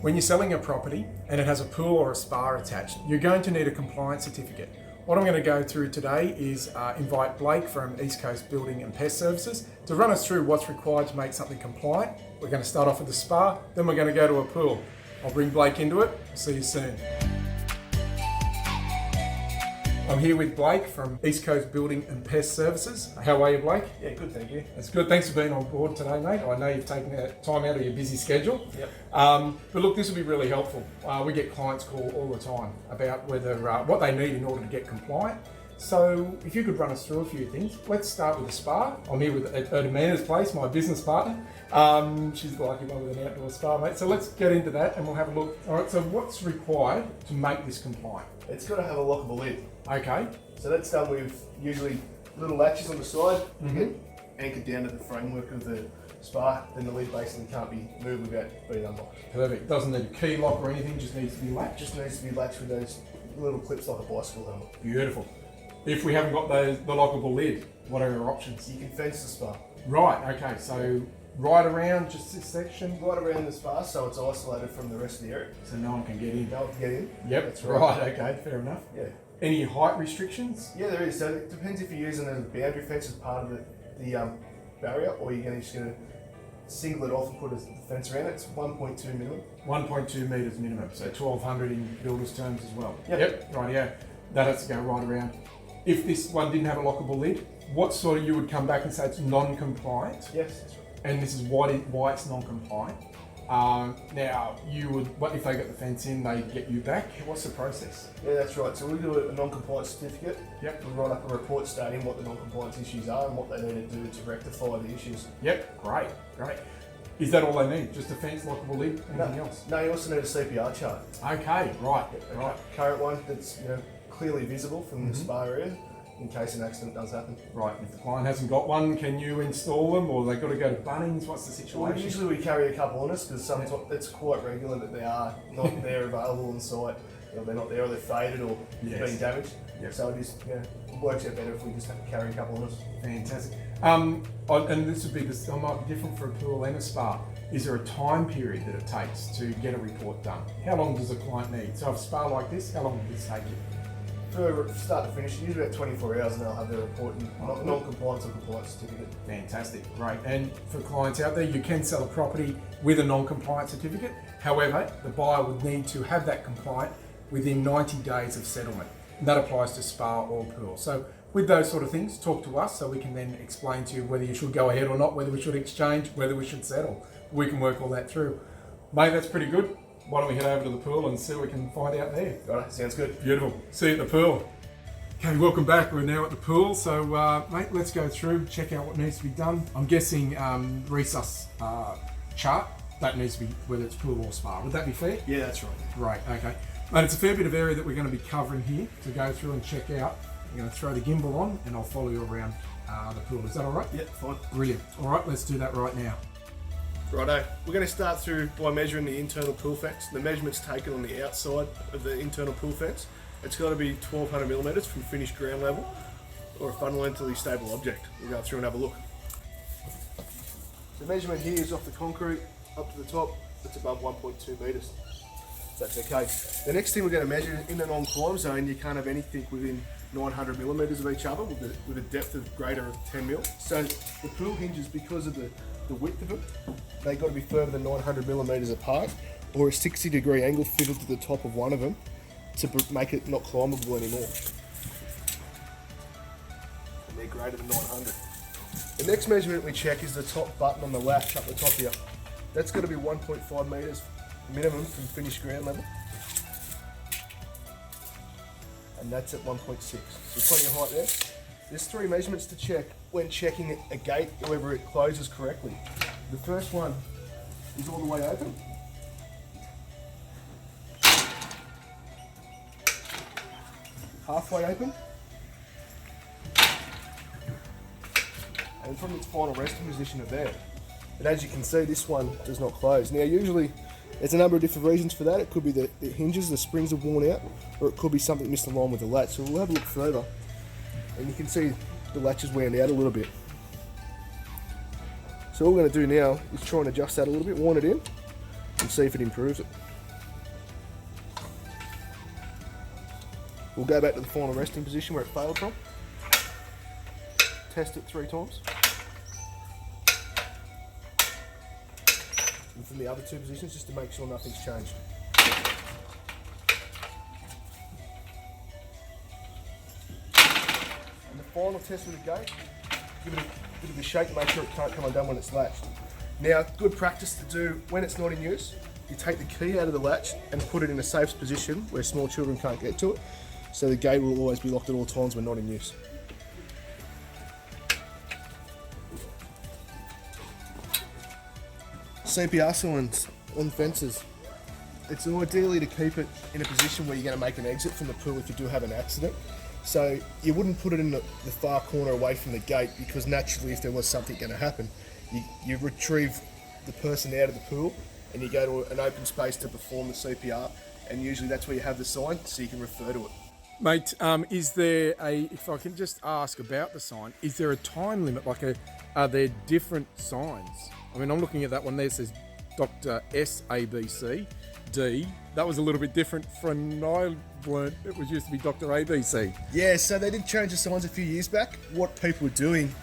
When you're selling a property and it has a pool or a spa attached, you're going to need a compliance certificate. What I'm going to go through today is invite Blake from East Coast Building and Pest Services to run us through what's required to make something compliant. We're going to start off with the spa, then we're going to go to a pool. I'll bring Blake into it. See you soon. I'm here with Blake from East Coast Building and Pest Services. How are you, Blake? Yeah, good, thank you. That's good. Thanks for being on board today, mate. I know you've taken time out of your busy schedule. Yep. But look, this will be really helpful. We get clients call all the time about whether what they need in order to get compliant. So if you could run us through a few things. Let's start with the spa. I'm here at Amanda's place, my business partner. She's the lucky one with an outdoor spa, mate. So let's get into that and we'll have a look. All right, so what's required to make this compliant? It's got to have a lockable lid. Okay. So that's done with usually little latches on the side, anchored down to the framework of the spa, then the lid basically can't be moved without being unlocked. Perfect. Doesn't need a key lock or anything, just needs to be latched. Just needs to be latched with those little clips like a bicycle helmet. Beautiful. If we haven't got the lockable lid, what are our options? You can fence the spa. Right, okay, so right around just this section? Right around the spa, so it's isolated from the rest of the area. So no one can get in? No one can get in. Yep, that's right, okay, fair enough. Yeah. Any height restrictions? Yeah, there is. So it depends if you're using a boundary fence as part of the barrier, or you're just going to single it off and put a fence around it. It's 1.2 minimum. 1.2 metres minimum, so 1200 in builder's terms as well. Yep. Right, yeah. That has to go right around. If this one didn't have a lockable lid, what sort of you would come back and say it's non-compliant? Yes, that's right. And this is why it's non-compliant. Now, what if they got the fence in, they get you back? What's the process? Yeah, that's right. So we do a non-compliance certificate. Yep. We write up a report stating what the non-compliance issues are and what they need to do to rectify the issues. Yep, great. Is that all they need? Just a fence, lockable lid, anything else? No, you also need a CPR chart. Okay, right. Current one that's clearly visible from the spa area in case an accident does happen. Right, if the client hasn't got one, can you install them or they've got to go to Bunnings? What's the situation? Well, usually we carry a couple on us because sometimes it's quite regular that they are not there available on site. Or they're not there, or they're faded, or being damaged. Yep. So it works out better if we just have to carry a couple on us. Fantastic. And this would be might be different for a pool and a spa. Is there a time period that it takes to get a report done? How long does a client need? So if a spa like this, how long would this take you? For start to finish, usually about 24 hours, and they'll have their report and non-compliance or compliance certificate. Fantastic, great. And for clients out there, you can sell a property with a non-compliant certificate. However, the buyer would need to have that compliant within 90 days of settlement. And that applies to spa or pool. So with those sort of things, talk to us so we can then explain to you whether you should go ahead or not, whether we should exchange, whether we should settle. We can work all that through. Mate, that's pretty good. Why don't we head over to the pool and see what we can find out there? Got it, sounds good. Beautiful. See you at the pool. Okay, welcome back. We're now at the pool. So, mate, let's go through, check out what needs to be done. I'm guessing resus chart, that needs to be whether it's pool or spa. Would that be fair? Yeah, that's right. Right, okay. Mate, it's a fair bit of area that we're going to be covering here to go through and check out. I'm going to throw the gimbal on and I'll follow you around the pool. Is that all right? Yeah, fine. Brilliant. All right, let's do that right now. Righto, we're going to start through by measuring the internal pool fence. The measurement's taken on the outside of the internal pool fence. It's got to be 1200 millimetres from finished ground level or a fundamentally stable object. We'll go through and have a look. The measurement here is off the concrete up to the top. It's above 1.2 metres. That's okay. The next thing we're going to measure in the non-climb zone, you can't have anything within 900 millimetres of each other with a depth of greater than 10 mil. So the pool hinges, because of the width of them, they've got to be further than 900 millimetres apart, or a 60-degree angle fitted to the top of one of them to make it not climbable anymore. And they're greater than 900. The next measurement we check is the top button on the latch up the top here. That's got to be 1.5 metres minimum from finished ground level. And that's at 1.6. So plenty of height there. There's 3 measurements to check when checking a gate, whether it closes correctly. The first one is all the way open. Halfway open. And from its final resting position of there. And as you can see, this one does not close. Now usually, there's a number of different reasons for that. It could be that the hinges, the springs are worn out, or it could be something misaligned with the latch. So we'll have a look further. And you can see the latch is wound out a little bit. So what we're going to do now is try and adjust that a little bit, wind it in, and see if it improves it. We'll go back to the final resting position where it failed from. Test it 3 times. And from the other 2 positions just to make sure nothing's changed. And the final test with the gate, give it a bit of a shake to make sure it can't come undone when it's latched. Now, good practice to do when it's not in use, you take the key out of the latch and put it in a safe position where small children can't get to it, so the gate will always be locked at all times when not in use. CPR signs on fences. It's ideally to keep it in a position where you're going to make an exit from the pool if you do have an accident. So you wouldn't put it in the far corner away from the gate, because naturally if there was something going to happen, you retrieve the person out of the pool and you go to an open space to perform the CPR, and usually that's where you have the sign so you can refer to it. Mate, is there if I can just ask about the sign, is there a time limit? Are there different signs? I mean, I'm looking at that one there, it says Dr. S, A, B, C, D. That was a little bit different from I learned it was used to be Dr. A, B, C. Yeah, so they did change the signs a few years back. What people were doing,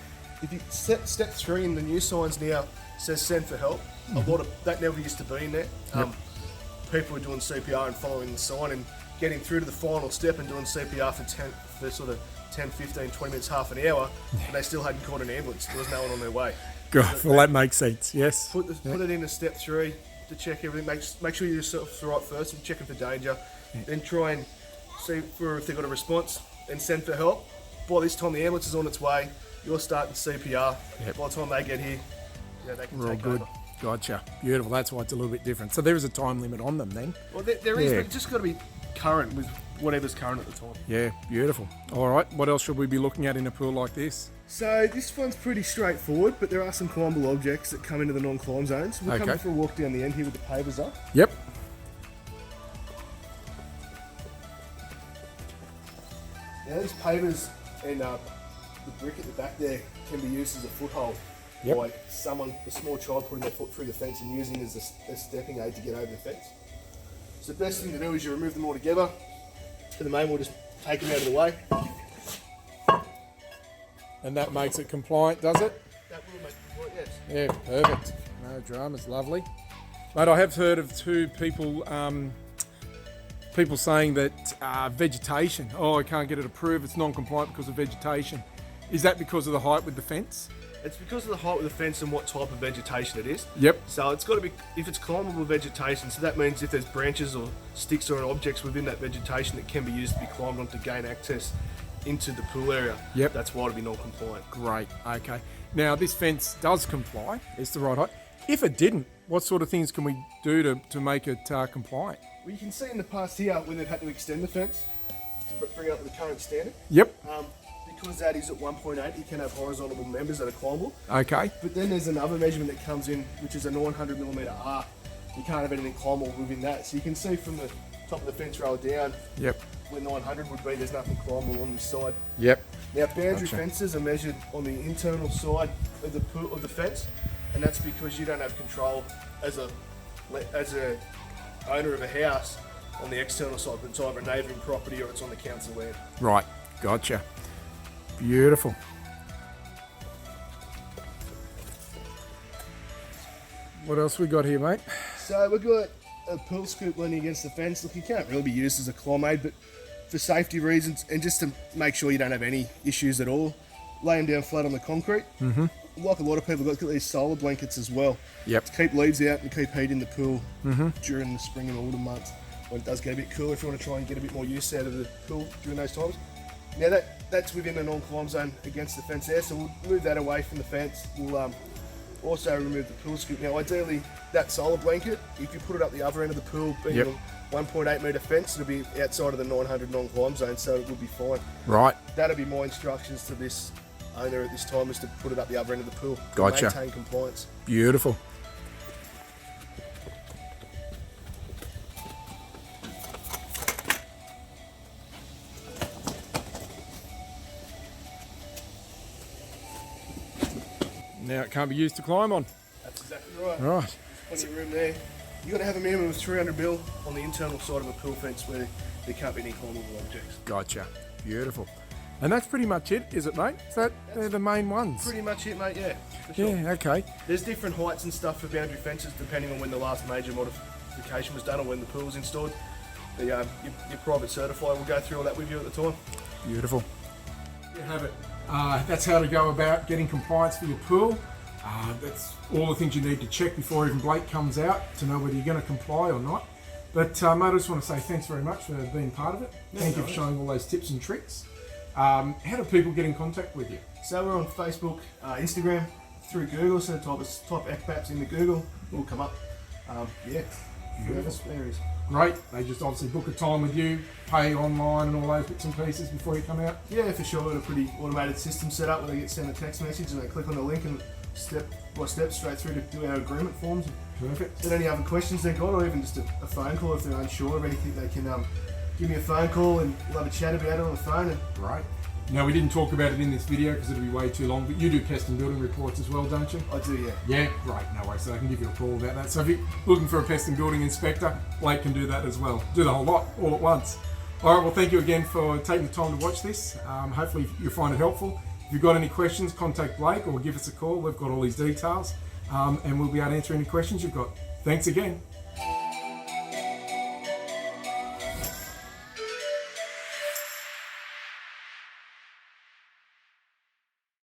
if you step 3 in the new signs now says send for help. A lot of that never used to be in there. People were doing CPR and following the sign and getting through to the final step and doing CPR for sort of 10, 15, 20 minutes, half an hour, and they still hadn't caught an ambulance. There was no one on their way. God, well, that makes sense, yes. Put it in a step 3 to check everything. Make sure you do yourself right first and checking for danger. Then try and see for if they've got a response and send for help. By this time the ambulance is on its way, you're starting CPR. By the time they get here, they can take over. Gotcha. Beautiful. That's why it's a little bit different. So there is a time limit on them then? Well, there is, but it's just got to be current with whatever's current at the time. Yeah, beautiful. All right, what else should we be looking at in a pool like this? So this one's pretty straightforward, but there are some climbable objects that come into the non-climb zones. We're coming for a walk down the end here with the pavers up. Yep. Now these pavers and the brick at the back there can be used as a foothold. By a small child putting their foot through the fence and using it as a stepping aid to get over the fence. So the best thing to do is you remove them all together. For the main, we'll just take them out of the way. And that makes it compliant, does it? That will make it compliant, yes. Yeah, perfect. No dramas, lovely. Mate, I have heard of 2 people saying that vegetation, I can't get it approved, it's non-compliant because of vegetation. Is that because of the height with the fence? It's because of the height of the fence and what type of vegetation it is. Yep. So it's got to be, if it's climbable vegetation, so that means if there's branches or sticks or objects within that vegetation that can be used to be climbed on to gain access into the pool area, that's why it'll be non-compliant. Great, okay. Now this fence does comply, it's the right height. If it didn't, what sort of things can we do to make it compliant? Well, you can see in the past here where they've had to extend the fence to bring it up to the current standard. Yep. Because that is at 1.8, you can have horizontal members that are climbable. Okay. But then there's another measurement that comes in, which is a 900mm arc. You can't have anything climbable within that. So you can see from the top of the fence rail down, where 900 would be, there's nothing climbable on this side. Yep. Now boundary fences are measured on the internal side of the fence, and that's because you don't have control as a owner of a house on the external side, but it's either a neighbouring property or it's on the council land. Right, gotcha. Beautiful. What else we got here, mate? So we've got a pool scoop leaning against the fence. Look, it can't really be used as a climb aid, but for safety reasons and just to make sure you don't have any issues at all, lay them down flat on the concrete. Like a lot of people, got these solar blankets as well. Yep. To keep leaves out and keep heat in the pool during the spring and autumn months when it does get a bit cooler, if you want to try and get a bit more use out of the pool during those times. Now that's within the non-climb zone against the fence there, so we'll move that away from the fence. We'll also remove the pool scoop. Now ideally, that solar blanket, if you put it up the other end of the pool, being a 1.8 metre fence, it'll be outside of the 900 non-climb zone, so it will be fine. Right. That'll be my instructions to this owner at this time, is to put it up the other end of the pool. Gotcha. To maintain compliance. Beautiful. Now it can't be used to climb on. That's exactly right. Right. Plenty of room there. You've got to have a minimum of 300 mil on the internal side of a pool fence where there can't be any climbable objects. Gotcha. Beautiful. And that's pretty much it, is it, mate? They're the main ones. Pretty much it, mate, yeah. For sure. Yeah, okay. There's different heights and stuff for boundary fences depending on when the last major modification was done or when the pool was installed. Your private certifier will go through all that with you at the time. Beautiful. You have it. That's how to go about getting compliance for your pool. That's all the things you need to check before even Blake comes out to know whether you're going to comply or not. But mate, I just want to say thanks very much for being part of it. Thank you for showing all those tips and tricks. How do people get in contact with you? So we're on Facebook, Instagram, through Google, so type ECPAPs into Google, we'll come up. Yeah, areas. Great. They just obviously book a time with you, pay online and all those bits and pieces before you come out? Yeah, for sure. We've got a pretty automated system set up where they get sent a text message and they click on the link and step by step straight through to do our agreement forms. Perfect. If there's any other questions they've got, or even just a phone call if they're unsure of anything, they can give me a phone call and we'll have a chat about it on the phone. And Right. Now, we didn't talk about it in this video because it'll be way too long, but you do pest and building reports as well, don't you? I do, yeah. Yeah, great, no worries. So I can give you a call about that. So if you're looking for a pest and building inspector, Blake can do that as well. Do the whole lot, all at once. All right, well, thank you again for taking the time to watch this. Hopefully you'll find it helpful. If you've got any questions, contact Blake or give us a call. We've got all his details and we'll be able to answer any questions you've got. Thanks again.